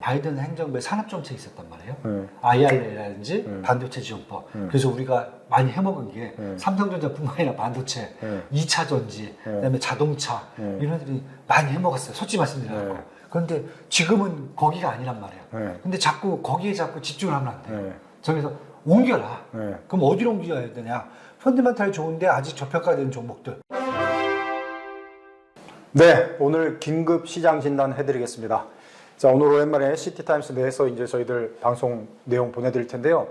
바이든 행정부의 산업정책이 있었단 말이에요. IRA라든지 반도체 지원법. 그래서 우리가 많이 해먹은 게 삼성전자뿐만 아니라 반도체, 2차 전지, 그다음에 자동차 이런 애들이 많이 해먹었어요. 솔직히 말씀드려요. 그런데 지금은 거기가 아니란 말이에요. 근데 자꾸 거기에 자꾸 집중을 하면 안 돼요. 저기서 옮겨라. 그럼 어디로 옮겨야 되냐? 펀드멘탈이 좋은데 아직 저평가되는 종목들. 네, 오늘 긴급 시장 진단 해드리겠습니다. 자, 오늘 오랜만에 시티타임스 내에서 이제 저희들 방송 내용 보내드릴 텐데요.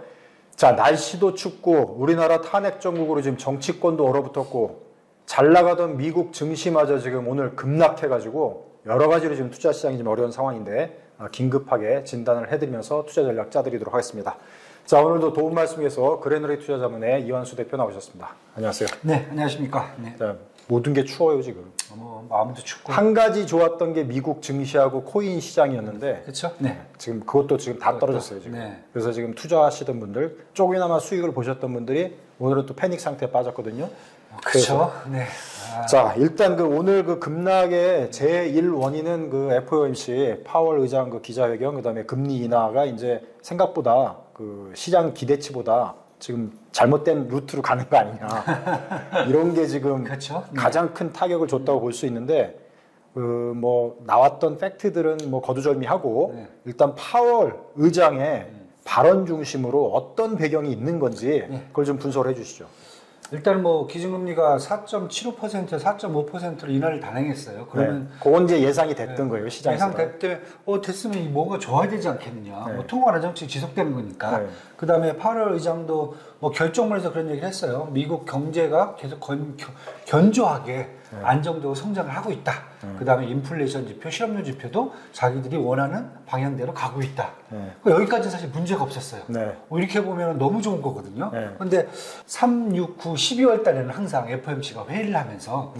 자, 날씨도 춥고 우리나라 탄핵 정국으로 지금 정치권도 얼어붙었고 잘 나가던 미국 증시마저 지금 오늘 급락해가지고 여러 가지로 지금 투자 시장이 좀 어려운 상황인데 긴급하게 진단을 해드리면서 투자 전략 짜드리도록 하겠습니다. 자, 오늘도 도움 말씀 위해서 그레너리 투자자문의 이완수 대표 나오셨습니다. 안녕하세요. 네, 안녕하십니까. 네. 자, 모든 게 추워요 지금. 마음도 춥고. 한 가지 좋았던 게 미국 증시하고 코인 시장이었는데, 그렇죠? 네. 지금 그것도 지금 다 떨어졌어요 지금. 네. 그래서 지금 투자하시던 분들, 조금이나마 수익을 보셨던 분들이 오늘은 또 패닉 상태에 빠졌거든요. 그렇죠. 네. 자, 일단 그 오늘 그 급락의 제1 원인은 그 FOMC 파월 의장 그 기자회견, 그다음에 금리 인하가 이제 생각보다 그 시장 기대치보다 지금 잘못된 루트로 가는 거 아니냐. 이런 게 지금 그렇죠. 가장 큰 타격을 줬다고 볼 수 있는데, 그 뭐 나왔던 팩트들은 뭐 거두절미하고 일단 파월 의장의 발언 중심으로 어떤 배경이 있는 건지 그걸 좀 분석을 해주시죠. 일단 뭐 기준금리가 4.75%, 4.5%로 인하를 단행했어요. 그러면 그건 이제 예상이 됐던 거예요, 시장에서. 예상됐을 때 됐으면 뭔가 좋아야 되지 않겠느냐. 뭐 통화 완화 정책이 지속되는 거니까. 그 다음에 8월 의장도 뭐 결정문에서 그런 얘기를 했어요. 미국 경제가 계속 견조하게 안정적으로 성장을 하고 있다. 그 다음에 인플레이션 지표, 실업률 지표도 자기들이 원하는 방향대로 가고 있다. 여기까지는 사실 문제가 없었어요. 이렇게 보면 너무 좋은 거거든요. 그런데 3, 6, 9, 12월 달에는 항상 FOMC가 회의를 하면서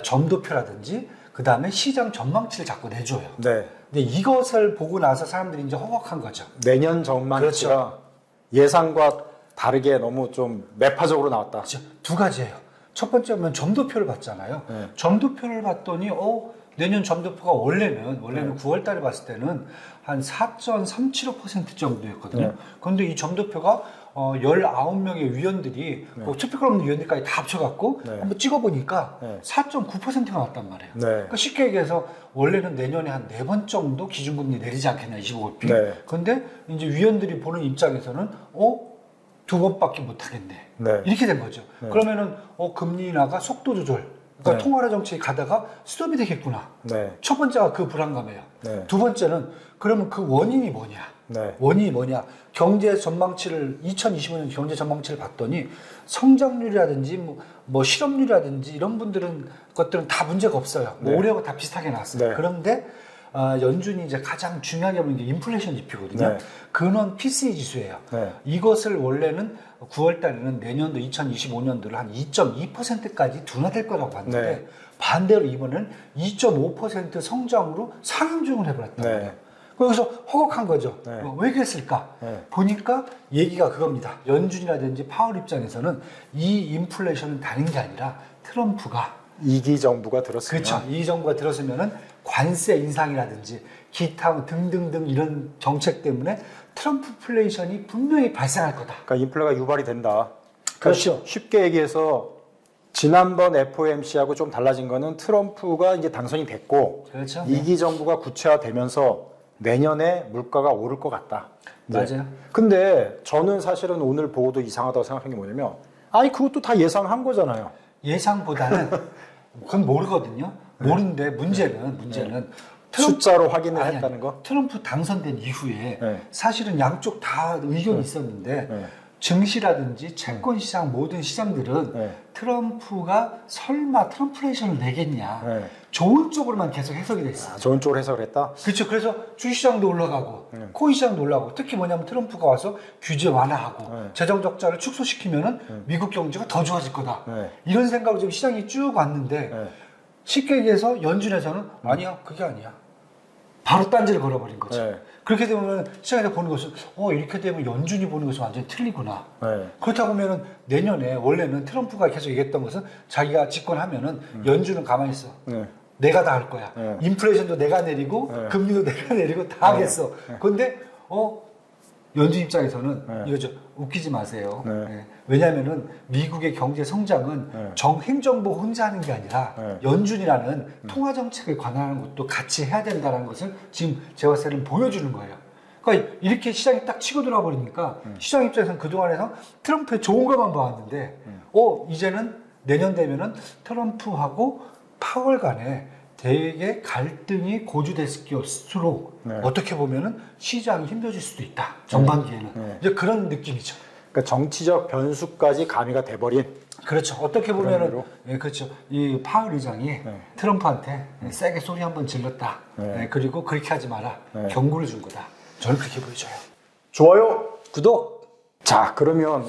점도표라든지 그 다음에 시장 전망치를 자꾸 내줘요. 근데 이것을 보고 나서 사람들이 이제 허걱한 거죠. 내년 전망치가 그렇죠. 예상과 다르게 너무 좀 매파적으로 나왔다. 그렇죠. 두 가지예요. 첫 번째는 점도표를 봤잖아요. 점도표를 봤더니 내년 점도표가 원래는 9월 달에 봤을 때는 한 4.375% 정도였거든요. 그런데 이 점도표가 19명의 위원들이 투표권 없는 위원들까지 다 합쳐갖고 한번 찍어보니까 4.9%가 나왔단 말이에요. 그러니까 쉽게 얘기해서 원래는 내년에 한 4번 정도 기준금리 내리지 않겠나 25bp. 그런데 이제 위원들이 보는 입장에서는 2번밖에 못 하겠네. 이렇게 된 거죠. 그러면은 금리 인하가 속도 조절, 그러니까 통화라 정책이 가다가 스톱이 되겠구나. 첫 번째가 그 불안감이에요. 두 번째는 그러면 그 원인이 뭐냐? 원인이 뭐냐? 경제 전망치를 2025년 경제 전망치를 봤더니 성장률이라든지 뭐 실업률이라든지 이런 것들은 다 문제가 없어요. 올해하고 다 비슷하게 나왔어요. 그런데 연준이 이제 가장 중요하게 보는 게 인플레이션 지표거든요. 근원 PCE 지수예요. 이것을 원래는 9월 달에는 내년도 2025년도를 한 2.2%까지 둔화될 거라고 봤는데 반대로 이번에는 2.5% 성장으로 상향 조정을 해버렸단 말이에요. 그래서 허걱한 거죠. 왜 그랬을까? 보니까 얘기가 그겁니다. 연준이라든지 파월 입장에서는 이 인플레이션은 다른 게 아니라 트럼프가 이기 정부가 들었으면 그렇죠. 이 정부가 들었으면은 관세 인상이라든지 기타 등등등 이런 정책 때문에 트럼프 플레이션이 분명히 발생할 거다. 그러니까 인플레가 유발이 된다. 그렇죠. 쉽게 얘기해서 지난번 FOMC하고 좀 달라진 거는 트럼프가 이제 당선이 됐고 그렇죠. 이기 정부가 구체화되면서 내년에 물가가 오를 것 같다. 맞아요. 근데 저는 사실은 오늘 보고도 이상하다고 생각한 게 뭐냐면 그것도 다 예상한 거잖아요. 예상보다는 그건 모르거든요. 모르는데 문제는 숫자로 확인을 했다는 거? 트럼프 당선된 이후에 사실은 양쪽 다 의견이 있었는데 증시라든지 채권 시장 모든 시장들은 트럼프가 설마 트럼플레이션을 내겠냐 좋은 쪽으로만 계속 해석이 됐어요. 좋은 쪽으로 해석을 했다? 그렇죠. 그래서 주식시장도 올라가고 코인 시장도 올라가고 특히 뭐냐면 트럼프가 와서 규제 완화하고 재정 적자를 축소시키면은 미국 경제가 더 좋아질 거다. 이런 생각으로 지금 시장이 쭉 왔는데 쉽게 얘기해서 연준에서는 아니야 그게 아니야. 바로 딴지를 걸어버린 거죠. 그렇게 되면 시장에서 보는 것은 이렇게 되면 연준이 보는 것은 완전히 틀리구나. 그렇다 보면은 내년에 원래는 트럼프가 계속 얘기했던 것은 자기가 집권하면은 연준은 가만히 있어. 내가 다 할 거야. 네. 인플레이션도 내가 내리고 네. 금리도 내가 내리고 다 하겠어. 그런데 연준 입장에서는 네. 이거 좀 웃기지 마세요. 네. 예. 왜냐하면은 미국의 경제 성장은 네. 행정부 혼자 하는 게 아니라 네. 연준이라는 통화 정책에 관한 것도 같이 해야 된다는 것을 지금 제가 봤을 때는 보여주는 거예요. 그러니까 이렇게 시장이 딱 치고 들어와 버리니까 시장 입장에서는 그동안에서 트럼프의 좋은 것만 봐왔는데 이제는 내년 되면은 트럼프하고 파월 간에 되게 갈등이 고조될수록 네. 어떻게 보면은 시장이 힘들어질 수도 있다. 전반기에는. 네. 이제 그런 느낌이죠. 그러니까 정치적 변수까지 가미가 돼버린. 그렇죠. 어떻게 그런 보면은 의미로? 예, 그렇죠. 이 파월 의장이 네. 트럼프한테 세게 소리 한번 질렀다. 네. 예, 그리고 그렇게 하지 마라. 네. 경고를 준 거다. 저는 그렇게 보여져요. 좋아요. 구독. 자, 그러면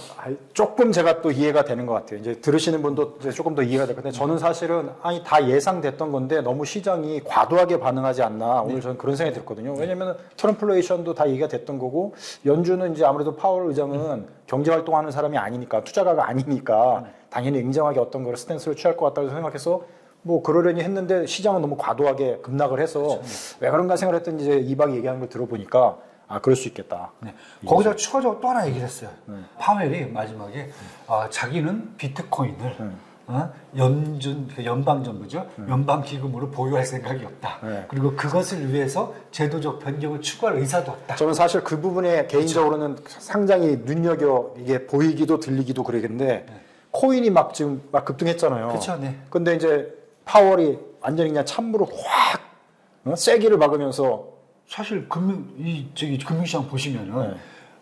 조금 제가 또 이해가 되는 것 같아요. 이제 들으시는 분도 이제 조금 더 이해가 될 건데, 저는 사실은 다 예상됐던 건데 너무 시장이 과도하게 반응하지 않나 오늘 저는 그런 생각이 들었거든요. 왜냐하면 트럼플레이션도 다 얘기가 됐던 거고, 연준은 이제 아무래도 파월 의장은 경제 활동하는 사람이 아니니까, 투자가가 아니니까 당연히 냉정하게 어떤 거를 스탠스를 취할 것 같다고 생각해서 뭐 그러려니 했는데 시장은 너무 과도하게 급락을 해서 그렇죠. 왜 그런가 생각을 했더니 이제 이박이 얘기하는 걸 들어보니까 그럴 수 있겠다. 네. 거기서 추가적으로 또 하나 얘기를 했어요. 파웰이 마지막에 자기는 비트코인을 연방정부죠. 연방기금으로 보유할 생각이 없다. 네. 그리고 그것을 위해서 제도적 변경을 추구할 의사도 없다. 저는 사실 그 부분에 개인적으로는 상당히 눈여겨 이게 보이기도 들리기도 그러겠는데 코인이 막 지금 막 급등했잖아요. 그렇죠, 네. 근데 이제 파월이 완전히 그냥 찬물을 확 세기를 박으면서 사실 금융시장 보시면은 네.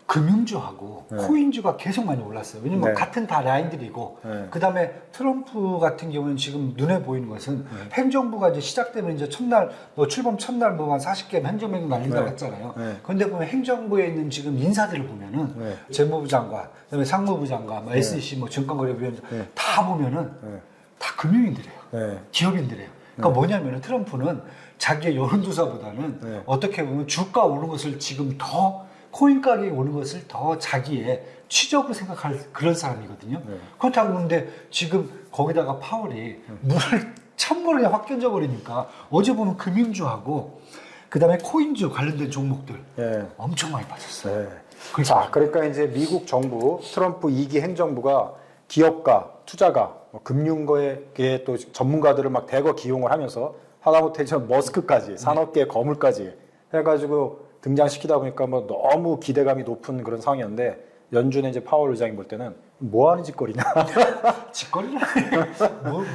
금융주하고 네. 코인주가 계속 많이 올랐어요. 왜냐면 네. 같은 다 라인들이고, 네. 그 다음에 트럼프 같은 경우는 지금 눈에 보이는 것은 행정부가 이제 시작되면 이제 첫날, 출범 첫날 뭐 한 40개 행정명령 날린다고 네. 했잖아요. 네. 그런데 보면 행정부에 있는 지금 인사들을 보면은 네. 재무부 장관, 그다음에 상무부 장관, 뭐 SEC, 뭐 증권거래위원장 네. 다 보면은 네. 다 금융인들이에요. 네. 기업인들이에요. 그러니까 뭐냐면은 트럼프는 자기의 여론조사보다는 네. 어떻게 보면 주가 오른 것을 지금 더 코인 가격이 오른 것을 더 자기의 취적으로 생각할 그런 사람이거든요. 네. 그렇다고 하는데 지금 거기다가 파월이 찬물을 확 껴져버리니까 어제 보면 금융주하고 그 다음에 코인주 관련된 종목들 네. 엄청 많이 빠졌어요. 네. 자, 그러니까 이제 미국 정부 트럼프 2기 행정부가 기업가, 투자가, 금융거에 또 전문가들을 막 대거 기용을 하면서 하다못해 머스크까지 산업계 거물까지 해가지고 등장시키다 보니까 뭐 너무 기대감이 높은 그런 상황이었는데 연준의 이제 파월 의장이 볼 때는 뭐 하는 짓거리냐. 짓거리라.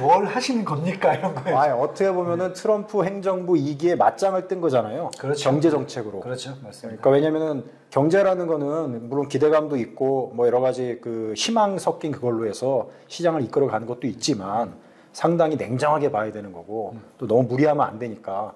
뭘 하시는 겁니까? 이런 거예요. 어떻게 보면은 트럼프 행정부 2기에 맞짱을 뜬 거잖아요. 그렇죠. 경제 정책으로. 그렇죠. 맞습니다. 그러니까 왜냐면은 경제라는 거는 물론 기대감도 있고 뭐 여러 가지 그 희망 섞인 그걸로 해서 시장을 이끌어 가는 것도 있지만 상당히 냉정하게 봐야 되는 거고 또 너무 무리하면 안 되니까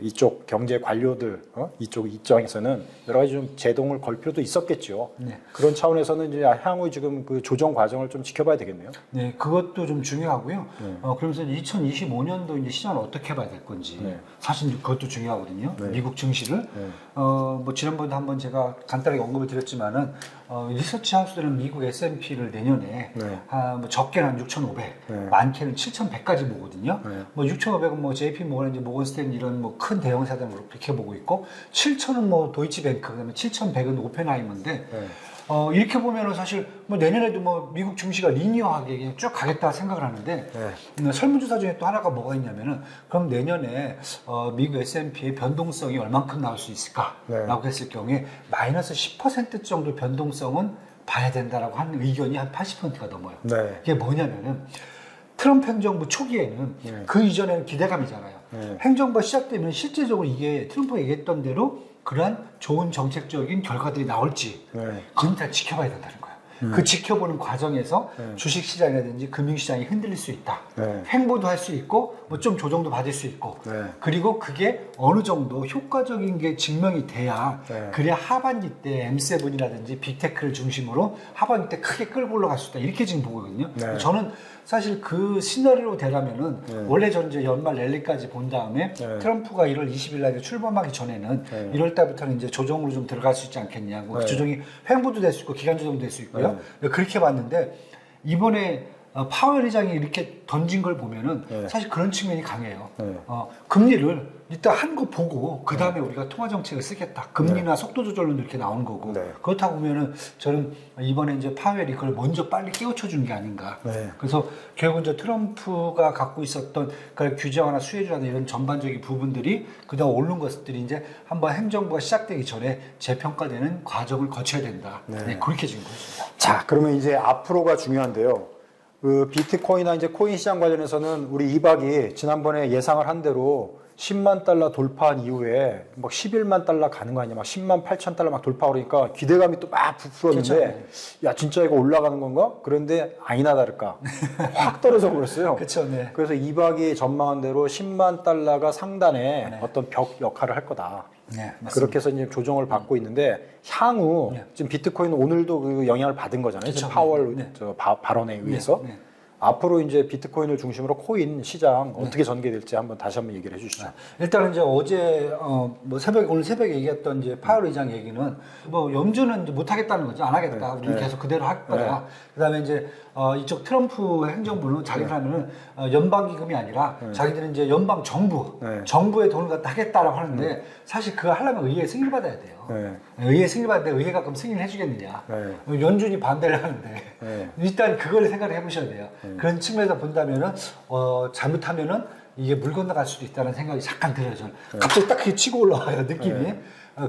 이쪽 경제 관료들 이쪽 입장에서는 여러 가지 좀 제동을 걸 필요도 있었겠죠. 네. 그런 차원에서는 이제 향후 지금 그 조정 과정을 좀 지켜봐야 되겠네요. 네, 그것도 좀 중요하고요. 네. 그러면서 2025년도 이제 시장을 어떻게 봐야 될 건지 네. 사실 그것도 중요하거든요. 네. 미국 증시를 네. 뭐 지난번에도 한번 제가 간단하게 언급을 드렸지만은 리서치 하우스들은 미국 S&P를 내년에 네. 뭐 적게는 한 6,500, 네. 많게는 7,100까지 보거든요. 네. 뭐 6,500은 뭐 JP 모건인지 모건스탠 이런 뭐 큰 대형 사들로 그렇게 보고 있고 7,000은 뭐 도이치뱅크 그다음에 7,100은 오펜하이머인데 네. 이렇게 보면은 사실 뭐 내년에도 뭐 미국 증시가 리니어하게 그냥 쭉 가겠다 생각을 하는데 설문조사 중에 또 하나가 뭐가 있냐면은 그럼 내년에 미국 S&P의 변동성이 얼만큼 나올 수 있을까라고 네. 했을 경우에 마이너스 10% 정도 변동성은 봐야 된다라고 하는 의견이 한 80%가 넘어요. 네. 이게 뭐냐면은 트럼프 행정부 초기에는 네. 그 이전에는 기대감이잖아요. 네. 행정부가 시작되면 실제적으로 이게 트럼프가 얘기했던 대로 그러한 좋은 정책적인 결과들이 나올지 네. 그건 다 지켜봐야 된다는 거예요. 그 지켜보는 과정에서 주식시장이라든지 금융시장이 흔들릴 수 있다. 네. 횡보도 할 수 있고 뭐 좀 조정도 받을 수 있고 네. 그리고 그게 어느 정도 효과적인 게 증명이 돼야 네. 그래야 하반기 때 M7이라든지 빅테크를 중심으로 하반기 때 크게 끌고 올라갈 수 있다. 이렇게 지금 보거든요. 네. 저는 사실 그 시나리오로 되라면은 원래 저는 이제 연말 랠리까지 본 다음에 네. 트럼프가 1월 20일 날 출범하기 전에는 1월 달부터는 이제 조정으로 좀 들어갈 수 있지 않겠냐. 뭐 네. 조정이 횡보도 될 수 있고 기간 조정도 될 수 있고요. 그렇게 봤는데 이번에 파월 의장이 이렇게 던진 걸 보면은 네. 사실 그런 측면이 강해요. 네. 금리를 일단 한 거 보고 그 다음에 우리가 통화 정책을 쓰겠다. 금리나 속도 조절론 이렇게 나오는 거고 네. 그렇다고 보면은 저는 이번에 이제 파웰이 그걸 먼저 빨리 깨우쳐 준 게 아닌가. 네. 그래서 결국 이제 트럼프가 갖고 있었던 그 규제나 수혜주라는 이런 전반적인 부분들이 그동안 오른 것들이 이제 한번 행정부가 시작되기 전에 재평가되는 과정을 거쳐야 된다. 네. 네, 그렇게 지금 보입니다. 자, 그러면 이제 앞으로가 중요한데요. 그 비트코인이나 이제 코인 시장 관련해서는 우리 이박이 지난번에 예상을 한 대로 10만 달러 돌파한 이후에 막 11만 달러 가는 거 아니야? 막 10만 8천 달러 막 돌파 그러니까 기대감이 또 막 부풀었는데 그렇죠. 야, 진짜 이거 올라가는 건가? 그런데 아니나 다를까. 확 떨어져 버렸어요. 그렇죠. 네. 그래서 이박이 전망한 대로 10만 달러가 상단에 네. 어떤 벽 역할을 할 거다. 네, 맞습니다. 그렇게 해서 이제 조정을 받고 있는데 향후 네. 지금 비트코인은 오늘도 그 영향을 받은 거잖아요. 그렇죠. 파월 네. 발언에 의해서. 네. 앞으로 이제 비트코인을 중심으로 코인 시장 어떻게 전개될지 다시 한번 얘기를 해주시죠. 일단은 이제 어제 뭐 오늘 새벽에 얘기했던 이제 파월 의장 얘기는 뭐 염두는 이제 못 하겠다는 거죠. 안 하겠다. 우리 네. 계속 그대로 할 거다. 그다음에 이제 이쪽 트럼프 행정부는 자기들 하면은 연방 기금이 아니라 자기들은 이제 연방 정부의 돈을 갖다 하겠다라고 하는데 사실 그거 하려면 의회 승인을 받아야 돼요. 네. 의회 승인을 받는데 의회가 그럼 승인을 해주겠느냐? 네. 연준이 반대를 하는데 네. 일단 그걸 생각을 해보셔야 돼요. 그런 측면에서 본다면은 잘못하면은 이게 물 건너갈 수도 있다는 생각이 잠깐 들어요. 저는 갑자기 딱 치고 올라와요 느낌이.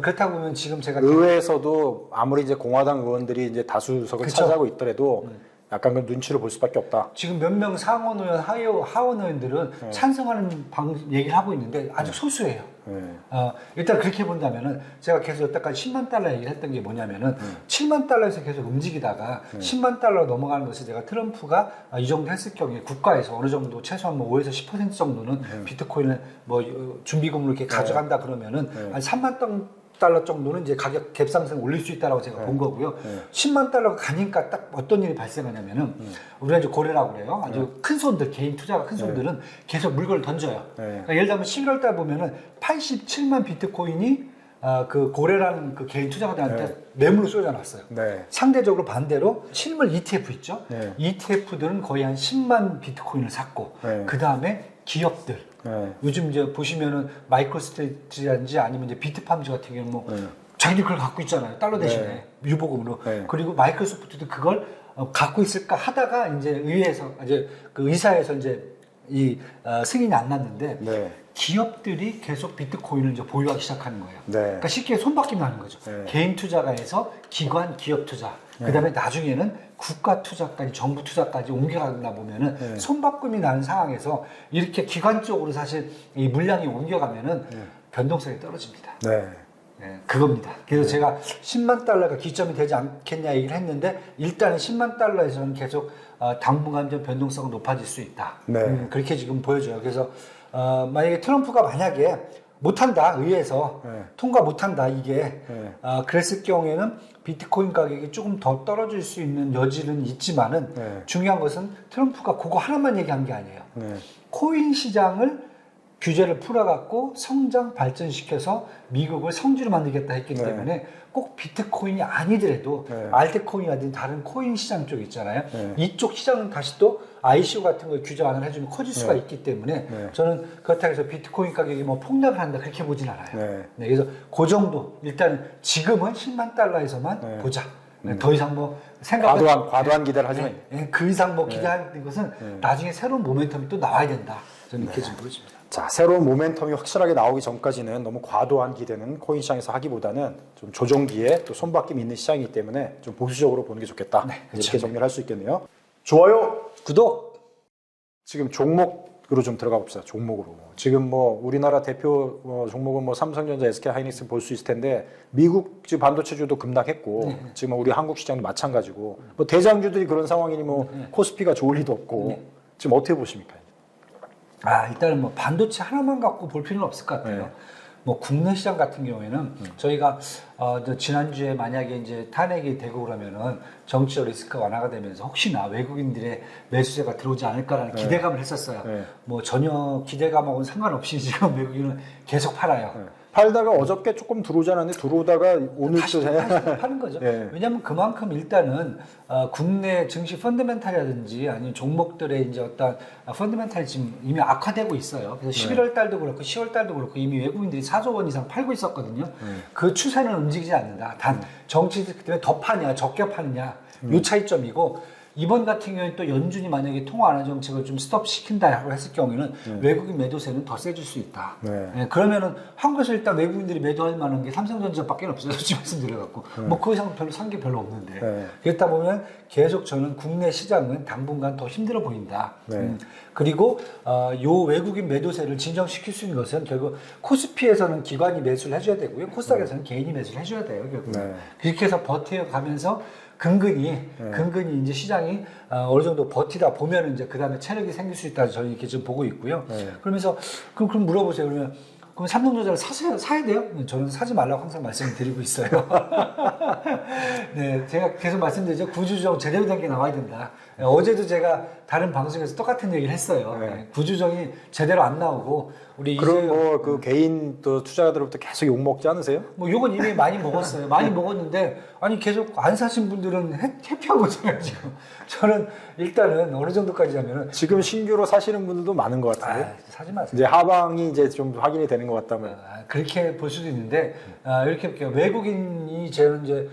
그렇다고 보면 지금 제가 의회에서도 아무리 이제 공화당 의원들이 이제 다수석을 그쵸. 차지하고 있더라도 약간 그 눈치를 볼 수밖에 없다. 지금 몇 명 상원 의원, 하원 의원들은 찬성하는 얘기를 하고 있는데 아직 소수예요. 네. 일단 그렇게 본다면은 제가 계속 여태까지 10만 달러 얘기를 했던 게 뭐냐면은 7만 달러에서 계속 움직이다가 10만 달러 넘어가는 것을 제가 트럼프가 이 정도 했을 경우에 국가에서 어느 정도 최소한 뭐 5에서 10% 정도는 비트코인을 뭐 준비금으로 이렇게 가져간다 그러면은 한 3만 달러 정도는 이제 가격 갭상승 올릴 수 있다라고 제가 본 거고요. 10만 달러가 가니까 딱 어떤 일이 발생하냐면은 우리가 이제 고래라고 그래요. 아주 큰 손들, 개인 투자가 큰 손들은 계속 물건을 던져요. 그러니까 예를 들면 11월 달 보면은 87만 비트코인이 그 고래라는 그 개인 투자자한테 매물로 쏟아놨어요. 네. 상대적으로 반대로 실물 ETF 있죠. 네. ETF들은 거의 한 10만 비트코인을 샀고 네. 그 다음에 기업들. 네. 요즘 이제 보시면은 마이크로스트레이트라든지 아니면 이제 비트팜즈 같은 경우는 뭐 자기들 그걸 갖고 있잖아요. 달러 대신에 유보금으로. 네. 그리고 마이크로소프트도 그걸 갖고 있을까 하다가 이제 의회에서 이제 그 의사에서 이제 이 승인이 안 났는데 네. 기업들이 계속 비트코인을 이제 보유하기 시작하는 거예요. 네. 그러니까 쉽게 손바뀜 나는 거죠. 네. 개인 투자가에서 기관 기업 투자. 그다음에 나중에는 국가 투자까지 정부 투자까지 옮겨가다 보면은 손바꿈이 나는 상황에서 이렇게 기관 쪽으로 사실 이 물량이 옮겨가면은 변동성이 떨어집니다. 네. 네, 그겁니다. 그래서 제가 10만 달러가 기점이 되지 않겠냐 얘기를 했는데 일단은 10만 달러에서는 계속 당분간 좀 변동성은 높아질 수 있다. 네. 그렇게 지금 보여져요. 그래서 만약에 트럼프가 만약에 못한다 의회에서 통과 못한다 이게 그랬을 경우에는 비트코인 가격이 조금 더 떨어질 수 있는 여지는 있지만은 중요한 것은 트럼프가 그거 하나만 얘기한 게 아니에요. 코인 시장을 규제를 풀어갖고 성장 발전시켜서 미국을 성지로 만들겠다 했기 때문에 꼭 비트코인이 아니더라도 알트코인이라든지 다른 코인 시장 쪽 있잖아요. 이쪽 시장은 다시 또 ICO 같은 걸 규제 완화를 해주면 커질 수가 있기 때문에 저는 그렇다고 해서 비트코인 가격이 뭐 폭락을 한다 그렇게 보진 않아요. 네, 그래서 그 정도 일단 지금은 10만 달러에서만 보자. 더 이상 뭐 과도한 기대를 하지 마. 그 이상 뭐 기대하는 것은 나중에 새로운 모멘텀이 또 나와야 된다. 저는 이렇게 지금 보여집니다. 자, 새로운 모멘텀이 확실하게 나오기 전까지는 너무 과도한 기대는 코인 시장에서 하기보다는 좀 조정기에 또 손바뀜이 있는 시장이기 때문에 좀 보수적으로 보는 게 좋겠다. 이렇게 정리를 할 수 있겠네요. 좋아요, 구독. 지금 종목으로 좀 들어가 봅시다. 종목으로. 지금 뭐 우리나라 대표 종목은 뭐 삼성전자, SK하이닉스 볼 수 있을 텐데 미국 지금 반도체주도 급락했고 지금 우리 한국 시장도 마찬가지고 뭐 대장주들이 그런 상황이니 뭐 코스피가 좋을 리도 없고 지금 어떻게 보십니까? 일단은 뭐 반도체 하나만 갖고 볼 필요는 없을 것 같아요. 뭐 국내 시장 같은 경우에는 저희가 지난주에 만약에 이제 탄핵이 되고 그러면은 정치적 리스크가 완화가 되면서 혹시나 외국인들의 매수세가 들어오지 않을까라는 기대감을 했었어요. 뭐 전혀 기대감하고는 상관없이 지금 외국인은 계속 팔아요. 팔다가 어저께 조금 들어오지 않았는데 들어오다가 오늘 다시 파는 거죠. 예. 왜냐하면 그만큼 일단은 국내 증시 펀더멘탈이라든지 아니면 종목들의 이제 어떤 펀더멘탈이 지금 이미 악화되고 있어요. 그래서 11월 달도 그렇고 10월 달도 그렇고 이미 외국인들이 4조 원 이상 팔고 있었거든요. 그 추세는 움직이지 않는다. 단 정치 때문에 더 파냐 적게 파느냐 요 차이점이고 이번 같은 경우에 또 연준이 만약에 통화 완화 정책을 좀 스톱시킨다고 했을 경우에는 외국인 매도세는 더 세질 수 있다. 네. 예, 그러면은 한국에서 일단 외국인들이 매도할 만한 게 삼성전자밖에 없어요. 솔직히 말씀드려갖고 뭐 그 이상 별로 산 게 별로 없는데 네. 그렇다 보면 계속 저는 국내 시장은 당분간 더 힘들어 보인다. 네. 그리고 요 외국인 매도세를 진정시킬 수 있는 것은 결국 코스피에서는 기관이 매수를 해줘야 되고요. 코스닥에서는 개인이 매수를 해줘야 돼요. 결국 네. 그렇게 해서 버텨가면서 근근히 이제 시장이 어느 정도 버티다 보면 이제 그 다음에 체력이 생길 수 있다 저는 이렇게 지금 보고 있고요. 네. 그러면서 그럼 물어보세요. 그럼 삼성전자를 사야 돼요? 저는 사지 말라고 항상 말씀을 드리고 있어요. 네, 제가 계속 말씀드리죠. 구조조정 제대로 된 게 나와야 된다. 어제도 제가 다른 방송에서 똑같은 얘기를 했어요. 네. 구조조정이 제대로 안 나오고 우리 그럼 이제 뭐 그 개인 또 투자자들부터 계속 욕 먹지 않으세요? 뭐 요건 이미 많이 먹었어요. 많이 먹었는데 아니 계속 안 사신 분들은 해피한 거잖아요 지금. 저는 일단은 어느 정도까지 하면은 지금 신규로 사시는 분들도 많은 것 같은데 사지 마세요. 이제 하방이 이제 좀 확인이 되는 것 같다면 그렇게 볼 수도 있는데 이렇게 볼게요. 외국인이 저는 이제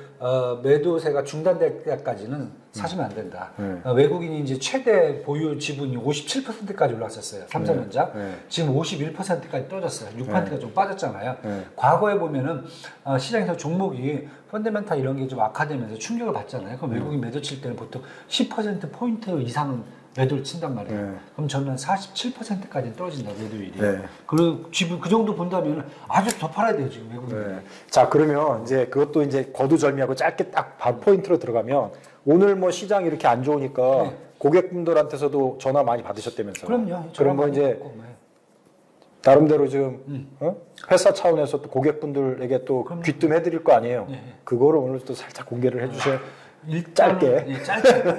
매도세가 중단될 때까지는 사시면 안 된다. 외국인이 이제 최대 보유 지분이 57%까지 올랐었어요. 삼성전자. 지금 51%까지 떨어졌어요. 6%가 좀 빠졌잖아요. 과거에 보면은 시장에서 종목이 펀더멘탈 이런 게 좀 악화되면서 충격을 받잖아요. 그럼 외국인 매도 칠 때는 보통 10% 포인트 이상은 매도를 친단 말이에요. 그럼 저는 47%까지 떨어진다 매도율이. 그리고 지금 그 정도 본다면 아주 더 팔아야 돼요 지금 외국인. 자 그러면 이제 그것도 이제 거두절미하고 짧게 딱 포인트로 들어가면 오늘 뭐 시장이 이렇게 안 좋으니까 고객분들한테서도 전화 많이 받으셨다면서요. 그럼요. 그럼 뭐 이제 나름대로 지금 회사 차원에서 또 고객분들에게 또 귀뜸해드릴 거 아니에요. 그거를 오늘 또 살짝 공개를 해주세요. 짧게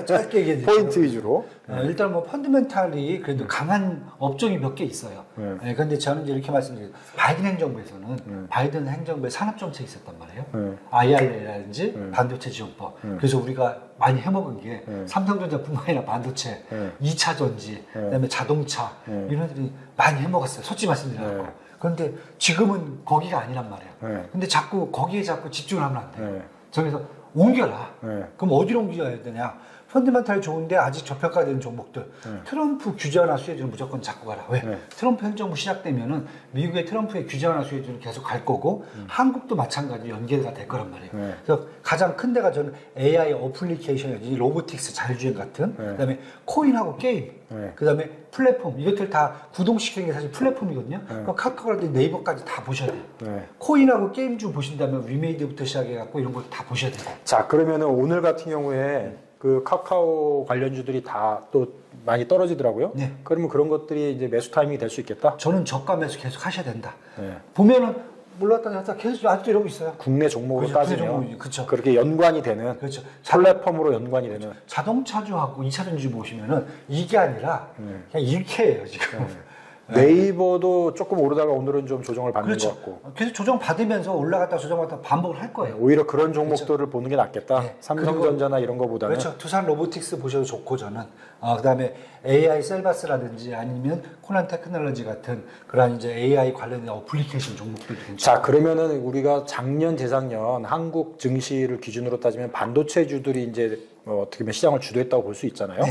짧게 얘기해 드릴게요. 포인트 위주로. 일단 뭐 펀더멘탈이 그래도 강한 업종이 몇 개 있어요. 그런데 저는 이제 이렇게 말씀드려요. 바이든 행정부에서는 바이든 행정부의 산업 정책이 있었단 말이에요. IRA라든지 반도체 지원법. 그래서 우리가 많이 해먹은 게 삼성전자뿐만 아니라 반도체, 2차 전지, 그다음에 자동차 이런 애들이 많이 해먹었어요. 솔직히 말씀드려요. 그런데 지금은 거기가 아니란 말이에요. 근데 자꾸 거기에 자꾸 집중을 하면 안 돼요. 저기서 옮겨라. 그럼 어디로 옮겨야 되냐? 펀더멘탈 좋은데 아직 저평가된 종목들. 트럼프 규제 완화 수혜주는 무조건 잡고 가라. 왜? 트럼프 행정부 시작되면은 미국의 트럼프의 규제 완화 수혜주는 계속 갈 거고 한국도 마찬가지로 연계가 될 거란 말이에요. 그래서 가장 큰 데가 저는 AI 어플리케이션이라든지 로보틱스 자율주행 같은 그다음에 코인하고 게임 그다음에 플랫폼 이것들 다 구동시키는 게 사실 플랫폼이거든요. 그럼 카카오라든지 네이버까지 다 보셔야 돼요. 코인하고 게임주 보신다면 위메이드부터 시작해갖고 이런 걸 다 보셔야 돼요. 자 그러면은 오늘 같은 경우에 그 카카오 관련주들이 다 또 많이 떨어지더라고요. 그러면 그런 것들이 이제 매수 타이밍이 될 수 있겠다. 저는 저가 매수 계속 하셔야 된다. 보면은 몰랐다 놨다 계속 아직도 이러고 있어요. 국내 종목으로 그렇죠. 따지면 그렇죠. 그렇게 연관이 되는 그렇죠. 플랫폼으로 연관이 되는 자동차주하고 2차 전지 보시면은 이게 아니라 그냥 일캐예요 지금. 네이버도 조금 오르다가 오늘은 좀 조정을 받는 그렇죠. 것 같고 계속 조정 받으면서 올라갔다 조정받다 반복을 할 거예요. 오히려 그런 종목들을 보는 게 낫겠다. 네. 삼성전자나 이런 거보다는. 그렇죠. 두산 로보틱스 보셔도 좋고 저는 그다음에 AI 셀바스라든지 아니면 코난 테크놀로지 같은 그런 이제 AI 관련된 어플리케이션 종목들이 괜찮아요. 자 그러면은 우리가 작년 재작년 한국 증시를 기준으로 따지면 반도체주들이 이제 어떻게 보면 시장을 주도했다고 볼 수 있잖아요.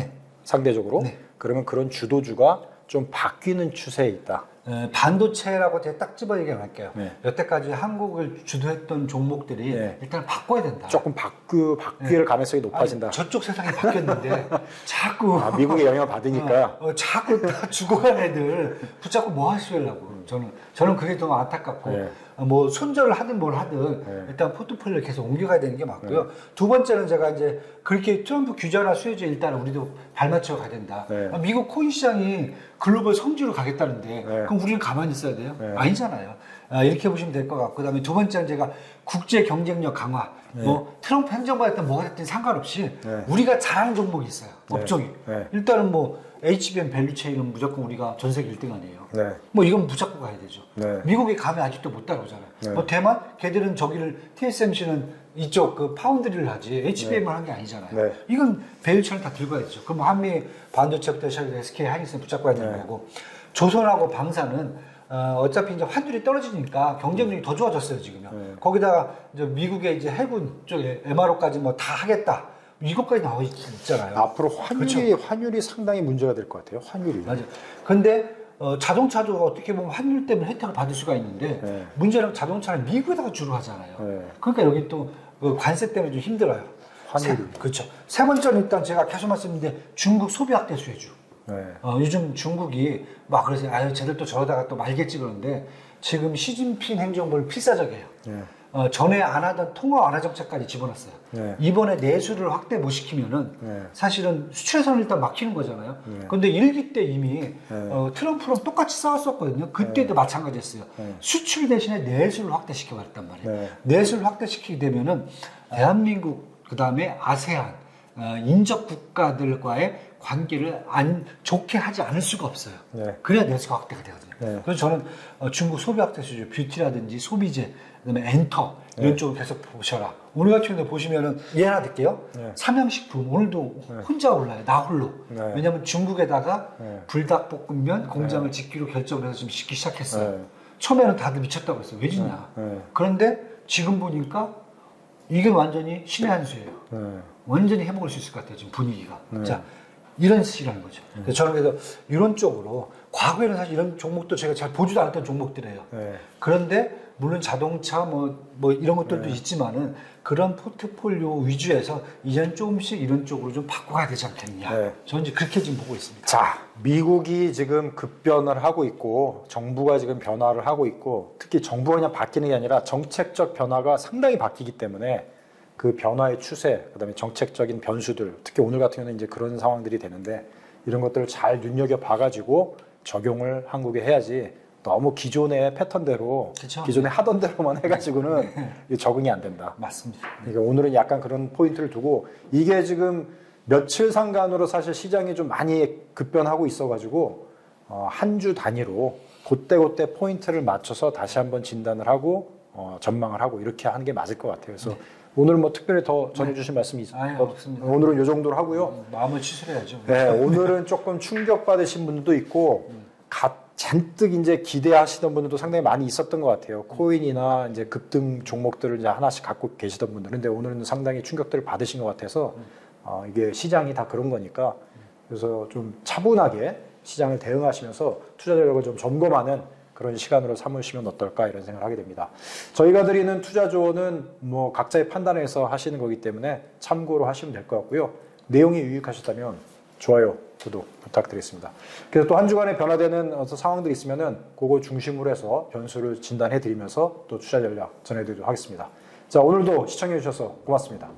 상대적으로. 그러면 그런 주도주가 좀 바뀌는 추세에 있다. 반도체라고 제가 딱 집어 얘기할게요. 여태까지 한국을 주도했던 종목들이 일단 바꿔야 된다. 조금 바뀔 가능성이 높아진다. 저쪽 세상이 바뀌었는데 자꾸 미국의 영향을 받으니까 자꾸 다 죽어간 애들 붙잡고 뭐 하시려고. 저는 그게 너무 안타깝고 뭐 손절을 하든 뭘 하든 일단 포트폴리오를 계속 옮겨가야 되는 게 맞고요. 두 번째는 제가 이제 그렇게 트럼프 규제 완화 수혜주에 일단 우리도 발맞춰 가야 된다. 미국 코인 시장이 글로벌 성지로 가겠다는데 그럼 우리는 가만히 있어야 돼요? 아니잖아요. 이렇게 보시면 될 것 같고, 그다음에 두 번째는 제가 국제 경쟁력 강화. 뭐 트럼프 행정부가 됐든 뭐가 됐든 상관없이 우리가 잘하는 종목이 있어요. 업종이. 일단은 뭐 HBM 밸류체인은 무조건 우리가 전 세계 1등 아니에요. 뭐 이건 무조건 가야 되죠. 미국에 가면 아직도 못 따라오잖아요. 뭐 대만 걔들은 저기를 TSMC는 이쪽 그 파운드리를 하지 HBM을 한 게 아니잖아요. 이건 밸류체를 다 들고 가야 되죠. 그럼 한미 반도체부터 시작해서 SK 하이닉스는 붙잡고 가야 되는 거고, 조선하고 방사는 어차피 이제 환율이 떨어지니까 경쟁력이 더 좋아졌어요, 지금요. 거기다가 이제 미국의 이제 해군 쪽에 MRO까지 뭐 다 하겠다. 이것까지 나와 있잖아요. 앞으로 환율이 상당히 문제가 될 것 같아요. 환율이. 맞아요. 근데 자동차도 어떻게 보면 환율 때문에 혜택을 받을 수가 있는데 문제는 자동차는 미국에다가 주로 하잖아요. 그러니까 여기 또 그 관세 때문에 좀 힘들어요. 환율이. 그렇죠. 세 번째는 일단 제가 계속 말씀드렸는데 중국 소비 확대 수혜주. 요즘 중국이 막 그래서 아유 쟤들 또 저러다가 또 말겠지 그러는데 지금 시진핑 행정부는 필사적이에요. 전에 안 하던 통화 완화 정책까지 집어넣었어요. 이번에 내수를 확대 못 시키면은 사실은 수출에서는 일단 막히는 거잖아요. 그런데 1기 때 이미 트럼프랑 똑같이 싸웠었거든요. 그때도 마찬가지였어요. 수출 대신에 내수를 확대시켜 버렸단 말이에요. 내수를 확대시키게 되면은 대한민국 그다음에 아세안 인접 국가들과의 관계를 안 좋게 하지 않을 수가 없어요. 그래야 내수가 확대가 되거든요. 그래서 저는 중국 소비 확대 수주, 뷰티라든지 소비재, 그다음에 엔터 이런 쪽을 계속 보셔라. 오늘 같은 경우에 보시면은 예 하나 드릴게요. 삼양식품 오늘도 혼자 올라요. 나 홀로. 왜냐하면 중국에다가 불닭볶음면 공장을 짓기로 결정을 해서 지금 짓기 시작했어요. 처음에는 다들 미쳤다고 했어요. 왜 짓냐. 그런데 지금 보니까 이게 완전히 신의 한 수예요. 완전히 해먹을 수 있을 것 같아요. 지금 분위기가. 자, 이런 식이라는 거죠. 그래서 저는 그래서 이런 쪽으로 과거에는 사실 이런 종목도 제가 잘 보지도 않았던 종목들이에요. 그런데 물론 자동차 뭐 이런 것들도 있지만은 그런 포트폴리오 위주에서 이제는 조금씩 이런 쪽으로 좀 바꿔가야 되지 않겠냐. 저는 이제 그렇게 지금 보고 있습니다. 자, 미국이 지금 급변을 하고 있고 정부가 지금 변화를 하고 있고 특히 정부가 그냥 바뀌는 게 아니라 정책적 변화가 상당히 바뀌기 때문에 그 변화의 추세, 그다음에 정책적인 변수들, 특히 오늘 같은 경우는 이제 그런 상황들이 되는데 이런 것들을 잘 눈여겨 봐가지고 적용을 한국에 해야지 너무 기존의 패턴대로 그쵸? 기존에 하던 대로만 해가지고는 이게 적응이 안 된다. 맞습니다. 그러니까 오늘은 약간 그런 포인트를 두고 이게 지금 며칠 상간으로 사실 시장이 좀 많이 급변하고 있어가지고 한 주 단위로 그때 포인트를 맞춰서 다시 한번 진단을 하고 전망을 하고 이렇게 하는 게 맞을 것 같아요. 그래서 오늘 뭐 특별히 더 전해주신 말씀이 없습니다. 오늘은 이 정도로 하고요. 마음을 치술해야죠. 네, 오늘은 조금 충격 받으신 분들도 있고 잔뜩 이제 기대하시던 분들도 상당히 많이 있었던 것 같아요. 코인이나 이제 급등 종목들을 이제 하나씩 갖고 계시던 분들. 근데 오늘은 상당히 충격들을 받으신 것 같아서 이게 시장이 다 그런 거니까 그래서 좀 차분하게 시장을 대응하시면서 투자 전략을 좀 점검하는 그런 시간으로 삼으시면 어떨까 이런 생각을 하게 됩니다. 저희가 드리는 투자 조언은 뭐 각자의 판단에서 하시는 거기 때문에 참고로 하시면 될 것 같고요. 내용이 유익하셨다면 좋아요, 구독 부탁드리겠습니다. 그래서 또 한 주간에 변화되는 상황들이 있으면은 그거 중심으로 해서 변수를 진단해 드리면서 또 투자 전략 전해드리도록 하겠습니다. 자, 오늘도 시청해 주셔서 고맙습니다.